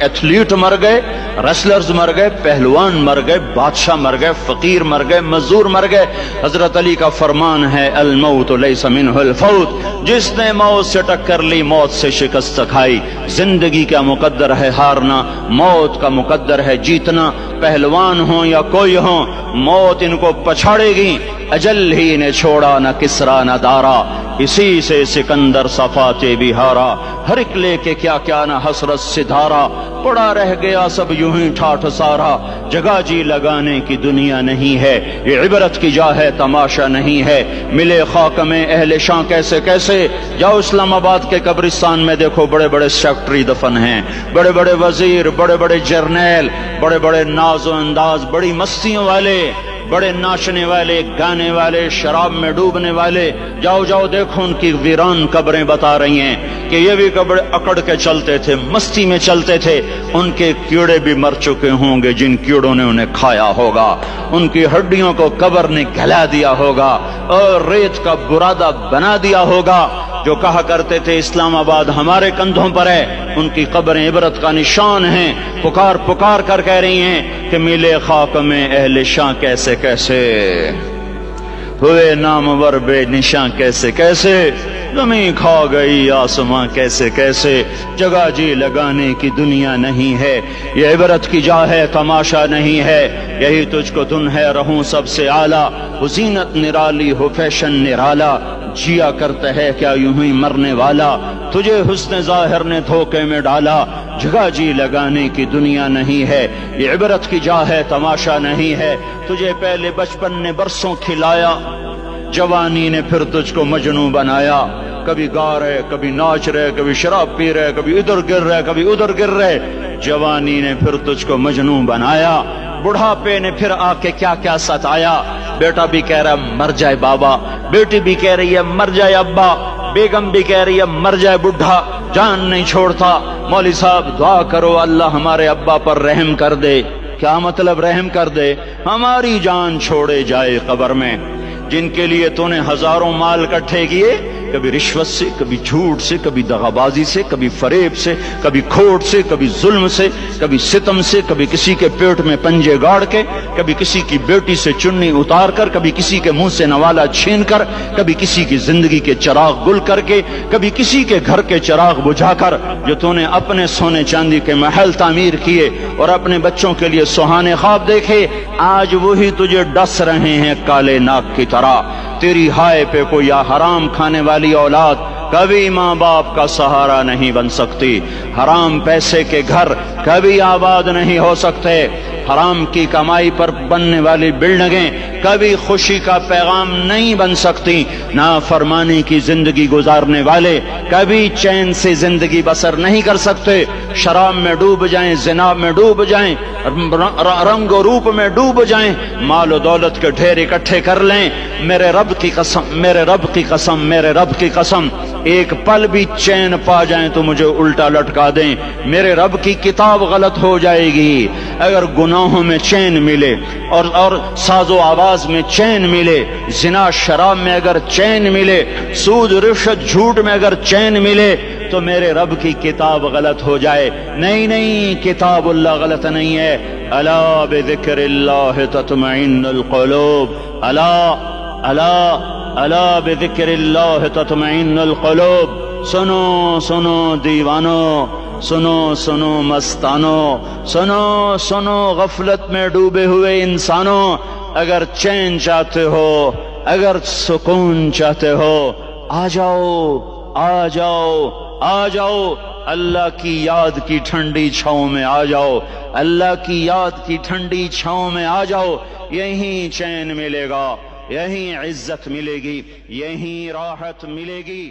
Athlete مر گئے، wrestlers مر گئے، پہلوان مر گئے، بادشاہ مر گئے، فقیر مر گئے، مزدور مر گئے۔ حضرت علی کا فرمان ہے الموت لیس منہ الفوت، جس نے موت سے ٹکر لی موت سے شکست کھائی۔ زندگی کا مقدر ہے ہارنا، موت کا مقدر ہے جیتنا۔ پہلوان ہوں یا کوئی ہوں، موت ان کو پچھاڑے گی۔ اجل ہی نے چھوڑا نہ کسرا نہ دارا، اسی سے سکندر صفاتے بھی ہارا۔ ہر ایک لے کے کیا کیا نہ حسرت سے دھارا، پڑا رہ گیا سب یوں ہی ٹھاٹھ سارا۔ جگہ جی لگانے کی دنیا نہیں ہے، یہ عبرت کی جا ہے تماشا نہیں ہے۔ ملے خاک میں اہل شاں کیسے کیسے، جاؤ اسلام آباد کے قبرستان میں دیکھو، بڑے بڑے سیکٹری دفن ہیں، بڑے بڑے وزیر، بڑے بڑے جرنیل، بڑے بڑے ناز و انداز، بڑی مستیوں والے، بڑے ناچنے والے، گانے والے، شراب میں ڈوبنے والے۔ جاؤ جاؤ دیکھو ان کی ویران قبریں بتا رہی ہیں کہ یہ بھی قبر اکڑ کے چلتے تھے، مستی میں چلتے تھے۔ ان کے کیڑے بھی مر چکے ہوں گے جن کیڑوں نے انہیں کھایا ہوگا، ان کی ہڈیوں کو قبر نے گلا دیا ہوگا اور ریت کا برادہ بنا دیا ہوگا۔ جو کہا کرتے تھے اسلام آباد ہمارے کندھوں پر ہے، ان کی قبریں عبرت کا نشان ہیں۔ پکار پکار کر کہہ رہی ہیں کہ ملے خاک میں اہل شاں کیسے کیسے، ہوئے نامور بے نشاں کیسے کیسے، زمین کھا گئی آسماں کیسے کیسے۔ جگہ جی لگانے کی دنیا نہیں ہے، یہ عبرت کی جا ہے تماشا نہیں ہے۔ یہی تجھ کو دن ہے رہوں سب سے اعلیٰ، ہو زینت نرالی ہو فیشن نرالا، جیا کرتا ہے کیا یوں ہی مرنے والا، تجھے حسن ظاہر نے دھوکے میں ڈالا۔ جگہ جی لگانے کی دنیا نہیں ہے، یہ عبرت کی جا ہے تماشا نہیں ہے۔ تجھے پہلے بچپن نے برسوں کھلایا، جوانی نے پھر تجھ کو مجنوں بنایا۔ کبھی گا رہے، کبھی ناچ رہے، کبھی شراب پی رہے، کبھی ادھر گر رہے، کبھی ادھر گر رہے۔ جوانی نے پھر تجھ کو مجنوں بنایا، بڑھاپے نے پھر آ کے کیا کیا ستایا۔ بیٹا بھی کہہ رہا ہے مر جائے بابا، بیٹی بھی کہہ رہی ہے مر جائے ابا، بیگم بھی کہہ رہی ہے مر جائے بڈھا، جان نہیں چھوڑتا۔ مولوی صاحب دعا کرو اللہ ہمارے ابا پر رحم کر دے۔ کیا مطلب رحم کر دے؟ ہماری جان چھوڑے جائے قبر میں۔ جن کے لیے تو نے ہزاروں مال اکٹھے کیے، کبھی رشوت سے، کبھی جھوٹ سے، کبھی دغابازی سے، کبھی فریب سے، کبھی کھوٹ سے، کبھی ظلم سے، کبھی ستم سے، کبھی کسی کے پیٹ میں پنجے گاڑ کے، کبھی کسی کی بیٹی سے چنی اتار کر، کبھی کسی کے منہ سے نوالا چھین کر، کبھی کسی کی زندگی کے چراغ گل کر کے، کبھی کسی کے گھر کے چراغ بجھا کر۔ جو تو نے اپنے سونے چاندی کے محل تعمیر کیے اور اپنے بچوں کے لیے سہانے خواب دیکھے، آج وہی تجھے ڈس رہے ہیں کالے ناک کی طرح۔ تیری ہائے پہ کوئی حرام کھانے والی اولاد کبھی ماں باپ کا سہارا نہیں بن سکتی۔ حرام پیسے کے گھر کبھی آباد نہیں ہو سکتے۔ حرام کی کمائی پر بننے والی بلڈنگیں کبھی خوشی کا پیغام نہیں بن سکتی۔ نافرمانی کی زندگی گزارنے والے کبھی چین سے زندگی بسر نہیں کر سکتے۔ شراب میں ڈوب جائیں، زنا میں ڈوب جائیں، رنگ و روپ میں ڈوب جائیں، مال و دولت کے ڈھیر اکٹھے کر لیں، میرے رب کی قسم، میرے رب کی قسم، میرے رب کی قسم، ایک پل بھی چین پا جائیں تو مجھے الٹا لٹکا دیں۔ میرے رب کی کتاب غلط ہو جائے گی۔ اگر گناہوں میں چین ملے اور ساز و آواز میں چین ملے، زنا شراب میں اگر چین ملے، سود رشوت جھوٹ میں اگر چین ملے، تو میرے رب کی کتاب غلط ہو جائے۔ نہیں نہیں، کتاب اللہ غلط نہیں ہے۔ الا بذکر اللہ تطمئن القلوب، الا الا الا بذکر اللہ تطمئن القلوب۔ سنو سنو دیوانو، سنو سنو مستانو، سنو سنو غفلت میں ڈوبے ہوئے انسانوں، اگر چین چاہتے ہو، اگر سکون چاہتے ہو، آ جاؤ آ جاؤ آ جاؤ، اللہ کی یاد کی ٹھنڈی چھاؤں میں آ جاؤ، اللہ کی یاد کی ٹھنڈی چھاؤں میں آ جاؤ۔ یہیں چین ملے گا، یہیں عزت ملے گی، یہیں راحت ملے گی۔